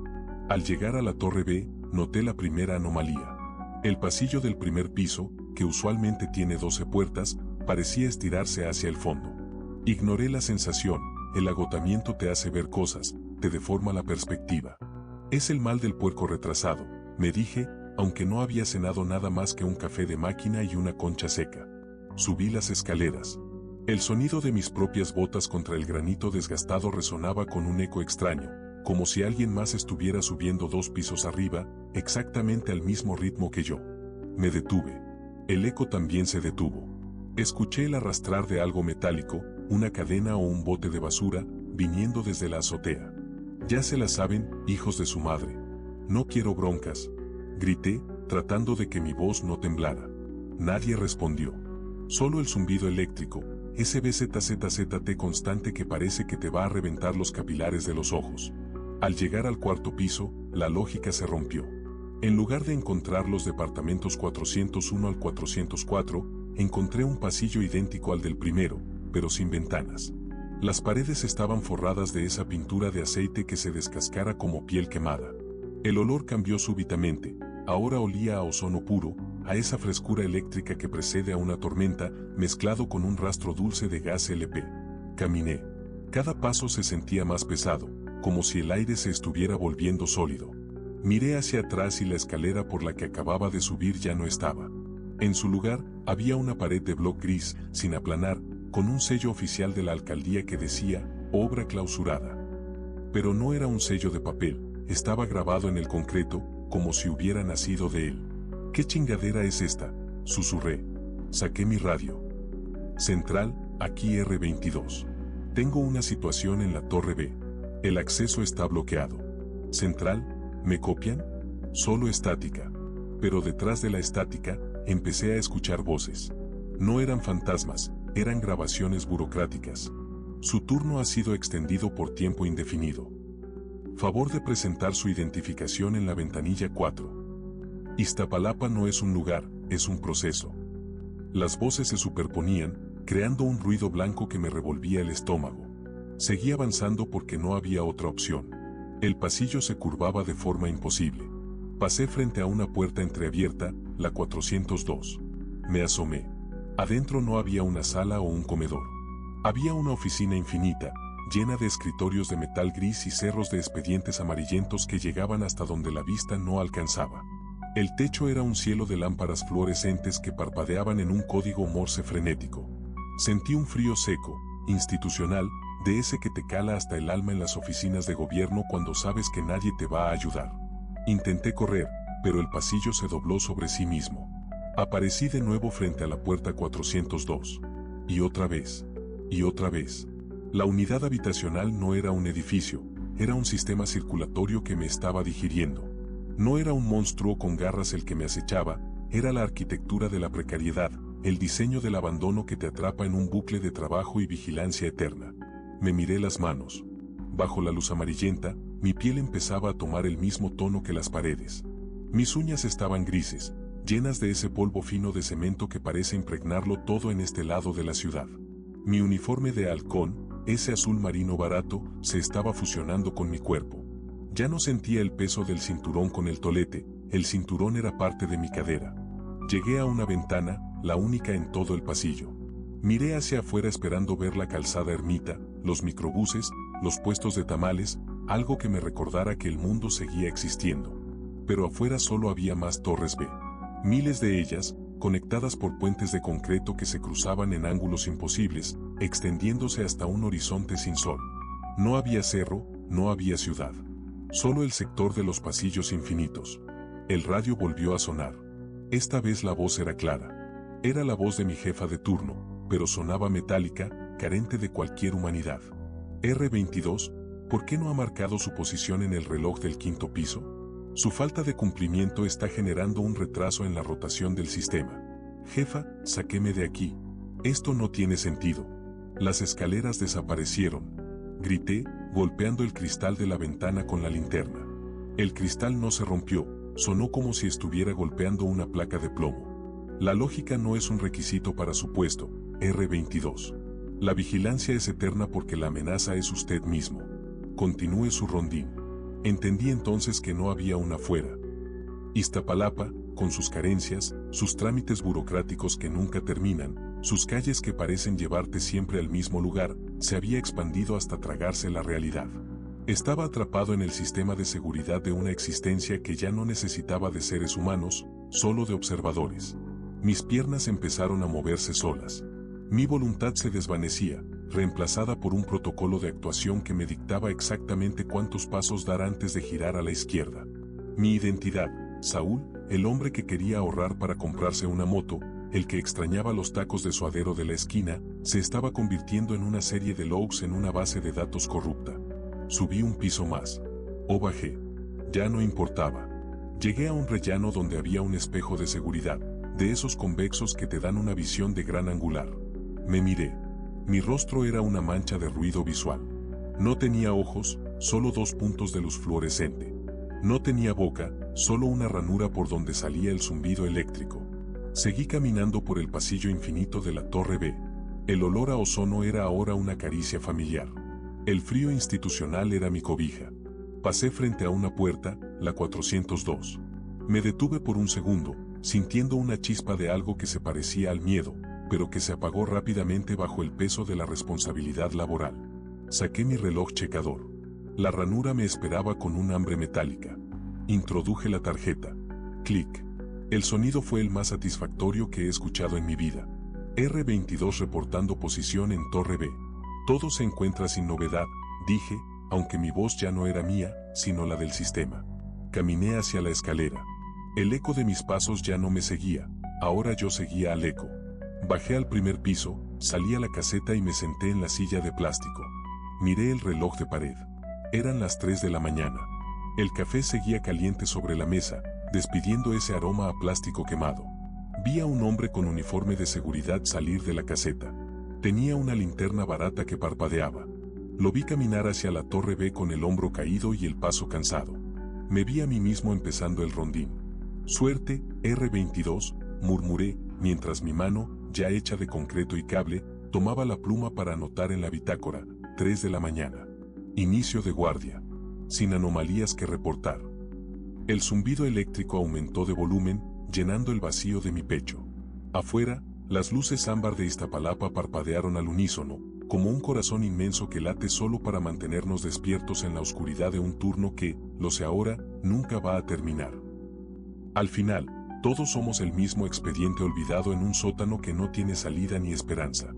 S1: Al llegar a la torre B, noté la primera anomalía. El pasillo del primer piso, que usualmente tiene 12 puertas, parecía estirarse hacia el fondo. Ignoré la sensación, el agotamiento te hace ver cosas, te deforma la perspectiva. Es el mal del puerco retrasado, me dije, aunque no había cenado nada más que un café de máquina y una concha seca. Subí las escaleras. El sonido de mis propias botas contra el granito desgastado resonaba con un eco extraño, como si alguien más estuviera subiendo 2 pisos arriba, exactamente al mismo ritmo que yo. Me detuve. El eco también se detuvo. Escuché el arrastrar de algo metálico, una cadena o un bote de basura, viniendo desde la azotea. Ya se la saben, hijos de su madre. No quiero broncas. Grité, tratando de que mi voz no temblara. Nadie respondió. Solo el zumbido eléctrico, ese bzzzt constante que parece que te va a reventar los capilares de los ojos. Al llegar al cuarto piso, la lógica se rompió. En lugar de encontrar los departamentos 401 al 404, encontré un pasillo idéntico al del primero, pero sin ventanas. Las paredes estaban forradas de esa pintura de aceite que se descascara como piel quemada. El olor cambió súbitamente, ahora olía a ozono puro, a esa frescura eléctrica que precede a una tormenta, mezclado con un rastro dulce de gas LP. Caminé. Cada paso se sentía más pesado, como si el aire se estuviera volviendo sólido. Miré hacia atrás y la escalera por la que acababa de subir ya no estaba. En su lugar, había una pared de bloc gris, sin aplanar, con un sello oficial de la alcaldía que decía, obra clausurada. Pero no era un sello de papel, estaba grabado en el concreto, como si hubiera nacido de él. ¿Qué chingadera es esta?, susurré. Saqué mi radio. Central, aquí R22. Tengo una situación en la torre B. El acceso está bloqueado. Central, ¿me copian? Solo estática. Pero detrás de la estática, empecé a escuchar voces. No eran fantasmas, eran grabaciones burocráticas. Su turno ha sido extendido por tiempo indefinido. Favor de presentar su identificación en la ventanilla 4. Iztapalapa no es un lugar, es un proceso. Las voces se superponían, creando un ruido blanco que me revolvía el estómago. Seguí avanzando porque no había otra opción. El pasillo se curvaba de forma imposible. Pasé frente a una puerta entreabierta, la 402. Me asomé. Adentro no había una sala o un comedor. Había una oficina infinita, llena de escritorios de metal gris y cerros de expedientes amarillentos que llegaban hasta donde la vista no alcanzaba. El techo era un cielo de lámparas fluorescentes que parpadeaban en un código Morse frenético. Sentí un frío seco, institucional, de ese que te cala hasta el alma en las oficinas de gobierno cuando sabes que nadie te va a ayudar. Intenté correr, pero el pasillo se dobló sobre sí mismo. Aparecí de nuevo frente a la puerta 402. Y otra vez. Y otra vez. La unidad habitacional no era un edificio, era un sistema circulatorio que me estaba digiriendo. No era un monstruo con garras el que me acechaba, era la arquitectura de la precariedad, el diseño del abandono que te atrapa en un bucle de trabajo y vigilancia eterna. Me miré las manos. Bajo la luz amarillenta, mi piel empezaba a tomar el mismo tono que las paredes. Mis uñas estaban grises, llenas de ese polvo fino de cemento que parece impregnarlo todo en este lado de la ciudad. Mi uniforme de halcón, ese azul marino barato, se estaba fusionando con mi cuerpo. Ya no sentía el peso del cinturón con el tolete, el cinturón era parte de mi cadera. Llegué a una ventana, la única en todo el pasillo. Miré hacia afuera esperando ver la calzada ermita, los microbuses, los puestos de tamales, algo que me recordara que el mundo seguía existiendo. Pero afuera solo había más torres B. Miles de ellas, conectadas por puentes de concreto que se cruzaban en ángulos imposibles, extendiéndose hasta un horizonte sin sol. No había cerro, no había ciudad. Solo el sector de los pasillos infinitos. El radio volvió a sonar. Esta vez la voz era clara. Era la voz de mi jefa de turno, pero sonaba metálica, carente de cualquier humanidad. R22, ¿por qué no ha marcado su posición en el reloj del 5º piso? Su falta de cumplimiento está generando un retraso en la rotación del sistema. Jefa, sáqueme de aquí. Esto no tiene sentido. Las escaleras desaparecieron. Grité, golpeando el cristal de la ventana con la linterna. El cristal no se rompió, sonó como si estuviera golpeando una placa de plomo. La lógica no es un requisito para su puesto, R22. La vigilancia es eterna porque la amenaza es usted mismo. continúe su rondín. Entendí entonces que no había una afuera. Iztapalapa, con sus carencias, sus trámites burocráticos que nunca terminan, sus calles que parecen llevarte siempre al mismo lugar, se había expandido hasta tragarse la realidad. Estaba atrapado en el sistema de seguridad de una existencia que ya no necesitaba de seres humanos, solo de observadores. Mis piernas empezaron a moverse solas. Mi voluntad se desvanecía, reemplazada por un protocolo de actuación que me dictaba exactamente cuántos pasos dar antes de girar a la izquierda. Mi identidad, Saúl, el hombre que quería ahorrar para comprarse una moto, el que extrañaba los tacos de suadero de la esquina, se estaba convirtiendo en una serie de logs en una base de datos corrupta. Subí un piso más. O bajé. Ya no importaba. Llegué a un rellano donde había un espejo de seguridad, de esos convexos que te dan una visión de gran angular. Me miré. Mi rostro era una mancha de ruido visual. No tenía ojos, solo 2 puntos de luz fluorescente. No tenía boca, solo una ranura por donde salía el zumbido eléctrico. Seguí caminando por el pasillo infinito de la Torre B. El olor a ozono era ahora una caricia familiar. El frío institucional era mi cobija. Pasé frente a una puerta, la 402. Me detuve por un segundo, sintiendo una chispa de algo que se parecía al miedo, pero que se apagó rápidamente bajo el peso de la responsabilidad laboral. Saqué mi reloj checador. La ranura me esperaba con un hambre metálica. Introduje la tarjeta. Clic. El sonido fue el más satisfactorio que he escuchado en mi vida. R22 reportando posición en Torre B. Todo se encuentra sin novedad, dije, aunque mi voz ya no era mía, sino la del sistema. Caminé hacia la escalera. El eco de mis pasos ya no me seguía, ahora yo seguía al eco. Bajé al primer piso, salí a la caseta y me senté en la silla de plástico. Miré el reloj de pared. Eran las 3 de la mañana. El café seguía caliente sobre la mesa, despidiendo ese aroma a plástico quemado. Vi a un hombre con uniforme de seguridad salir de la caseta. Tenía una linterna barata que parpadeaba. Lo vi caminar hacia la Torre B con el hombro caído y el paso cansado. Me vi a mí mismo empezando el rondín. Suerte, R22, murmuré, mientras mi mano, ya hecha de concreto y cable, tomaba la pluma para anotar en la bitácora, 3 de la mañana. Inicio de guardia. Sin anomalías que reportar. El zumbido eléctrico aumentó de volumen, llenando el vacío de mi pecho. Afuera, las luces ámbar de Iztapalapa parpadearon al unísono, como un corazón inmenso que late solo para mantenernos despiertos en la oscuridad de un turno que, lo sé ahora, nunca va a terminar. Al final, todos somos el mismo expediente olvidado en un sótano que no tiene salida ni esperanza.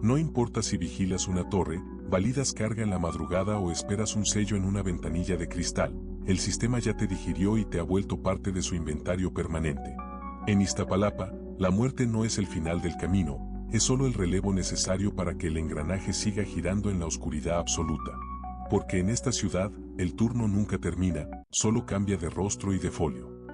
S1: No importa si vigilas una torre, validas carga en la madrugada o esperas un sello en una ventanilla de cristal, el sistema ya te digirió y te ha vuelto parte de su inventario permanente. En Iztapalapa, la muerte no es el final del camino, es solo el relevo necesario para que el engranaje siga girando en la oscuridad absoluta. Porque en esta ciudad, el turno nunca termina, solo cambia de rostro y de folio.